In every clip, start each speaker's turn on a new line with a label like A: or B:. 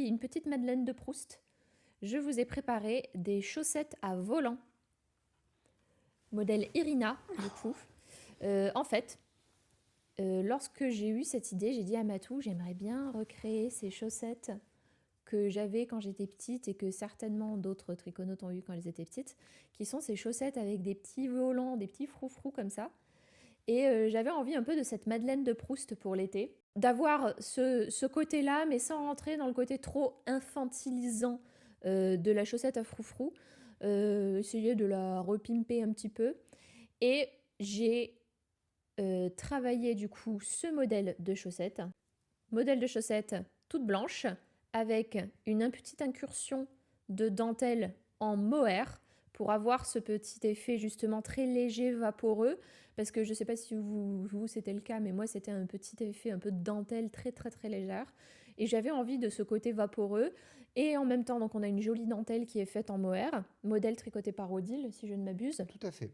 A: une petite Madeleine de Proust. Je vous ai préparé des chaussettes à volant, modèle Irina, du coup. En fait, lorsque j'ai eu cette idée, j'ai dit à Matou, j'aimerais bien recréer ces chaussettes que j'avais quand j'étais petite et que certainement d'autres triconautes ont eu quand elles étaient petites, qui sont ces chaussettes avec des petits volants, des petits froufrous comme ça. Et j'avais envie un peu de cette Madeleine de Proust pour l'été, d'avoir ce côté-là, mais sans rentrer dans le côté trop infantilisant de la chaussette à froufrou. Essayer de la repimper un petit peu. Et j'ai travaillé du coup ce modèle de chaussette. Modèle de chaussette toute blanche, avec une petite incursion de dentelle en mohair pour avoir ce petit effet justement très léger, vaporeux, parce que je ne sais pas si vous c'était le cas, mais moi c'était un petit effet un peu de dentelle très très très légère, et j'avais envie de ce côté vaporeux, et en même temps donc on a une jolie dentelle qui est faite en mohair, modèle tricoté par Odile si je ne m'abuse.
B: Tout à fait.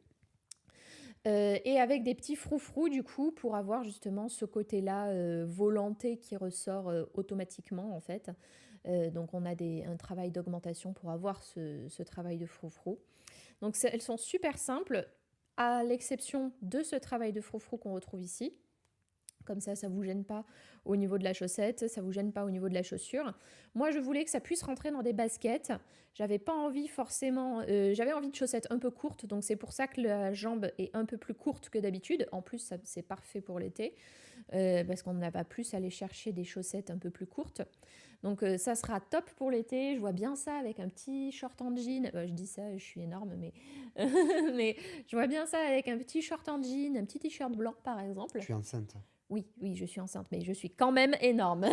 A: Et avec des petits froufrous du coup pour avoir justement ce côté-là volanté qui ressort automatiquement en fait. Donc on a un travail d'augmentation pour avoir ce travail de froufrou. Donc elles sont super simples à l'exception de ce travail de froufrou qu'on retrouve ici. Comme ça vous gêne pas au niveau de la chaussette, ça vous gêne pas au niveau de la chaussure. Moi, je voulais que ça puisse rentrer dans des baskets. J'avais pas envie forcément... j'avais envie de chaussettes un peu courtes, donc c'est pour ça que la jambe est un peu plus courte que d'habitude. En plus, c'est parfait pour l'été, parce qu'on n'a pas plus à aller chercher des chaussettes un peu plus courtes. Donc ça sera top pour l'été. Je vois bien ça avec un petit short en jean. Je dis ça, je suis énorme, mais... mais je vois bien ça avec un petit short en jean, un petit t-shirt blanc, par exemple.
B: Tu es enceinte.
A: Oui, je suis enceinte, mais je suis quand même énorme.